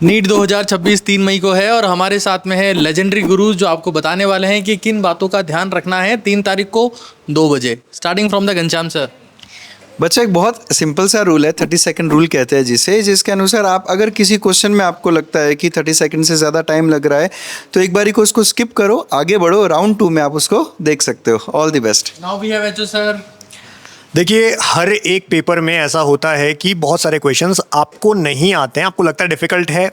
NEET 2026 3 मई को है और हमारे साथ में है लेजेंडरी गुरुज जो आपको बताने वाले हैं कि किन बातों का ध्यान रखना है 3 तारीख को 2 बजे। Starting from the Ghanshyam sir. बच्चा एक बहुत सिंपल सा रूल है, 30 सेकंड रूल कहते हैं जिसके अनुसार आप अगर किसी क्वेश्चन में आपको लगता है कि 30 सेकंड से ज़्यादा टाइम लग रहा है तो एक बारी को उसको स्किप करो, आगे बढ़ो, राउंड 2 में आप उसको देख सकते हो। All the best. Now we have HO sir. देखिए, हर एक पेपर में ऐसा होता है कि बहुत सारे क्वेश्चंस आपको नहीं आते हैं, आपको लगता है डिफ़िकल्ट है,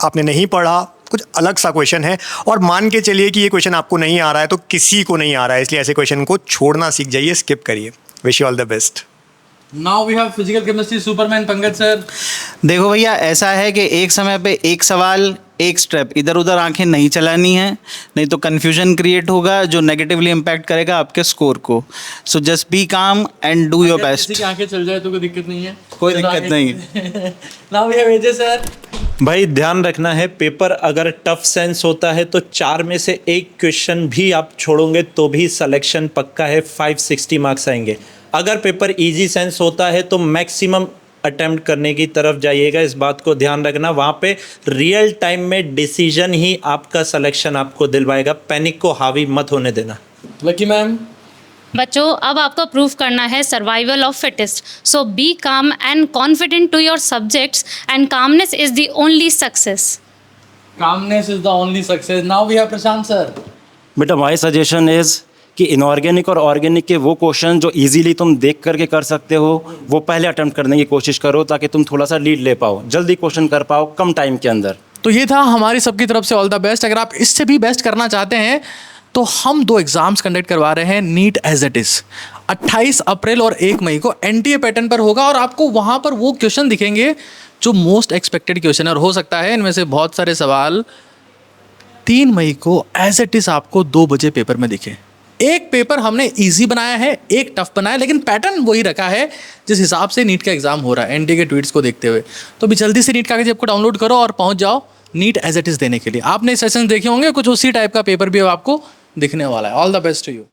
आपने नहीं पढ़ा, कुछ अलग सा क्वेश्चन है और मान के चलिए कि ये क्वेश्चन आपको नहीं आ रहा है तो किसी को नहीं आ रहा है, इसलिए ऐसे क्वेश्चन को छोड़ना सीख जाइए, स्किप करिए। Wish you all the best. Now we have physical chemistry superman Pankaj sir. देखो भैया, ऐसा है कि एक समय पे एक सवाल एक स्टेप, इधर उधर आंखें नहीं चलानी है, नहीं तो कन्फ्यूजन क्रिएट होगा जो नेगेटिवली इम्पैक्ट करेगा आपके स्कोर को। So just be calm and do your best. किसी की आंखें चल जाए तो कोई दिक्कत नहीं है, कोई दिक्कत नहीं है। Now we have AJ sir. भाई ध्यान रखना है, पेपर अगर टफ सेंस होता है तो 4 में से एक क्वेश्चन भी आप छोड़ोगे तो भी सिलेक्शन पक्का है, 560 मार्क्स आएंगे। अगर पेपर इजी सेंस होता है तो मैक्सिमम अटेम्प्ट करने की तरफ जाइएगा, इस बात को ध्यान रखना। वहाँ पे रियल टाइम में डिसीजन ही आपका सिलेक्शन आपको दिलवाएगा, पैनिक को हावी मत होने देना। Lucky ma'am. बच्चों, अब आपको प्रूव करना है survival of fittest. So be calm and confident to your subjects and calmness is the only success. Calmness is the only success. Now we have Prashant sir. बेटा माय सजेशन इज़ कि inorganic और organic के वो question जो easily तुम देख करके कर सकते हो वो पहले अटेम्प्ट करने की कोशिश करो, ताकि तुम थोड़ा सा लीड ले पाओ, जल्दी क्वेश्चन कर पाओ कम टाइम के अंदर। तो ये था हमारी सबकी तरफ से ऑल द बेस्ट। अगर आप इससे भी बेस्ट करना चाहते हैं तो हम 2 एग्जाम्स कंडक्ट करवा रहे हैं नीट एज इट इज़। 28 अप्रैल और 1 मई को एनटीए पैटर्न पर होगा और आपको वहाँ पर वो क्वेश्चन दिखेंगे जो मोस्ट एक्सपेक्टेड क्वेश्चन है, और हो सकता है इनमें से बहुत सारे सवाल 3 मई को एज इट इज़ आपको 2 बजे पेपर में दिखे। एक पेपर हमने इजी बनाया है, एक टफ बनाया, लेकिन पैटर्न वही रखा है जिस हिसाब से नीट का एग्जाम हो रहा है एनटीए के ट्वीट्स को देखते हुए। तो अभी जल्दी से नीट कागज ऐप को डाउनलोड करो और पहुंच जाओ नीट एज इट इज़ देने के लिए। आपने सेशंस देखे होंगे, कुछ उसी टाइप का पेपर भी अब आपको दिखने वाला है। All the best to you.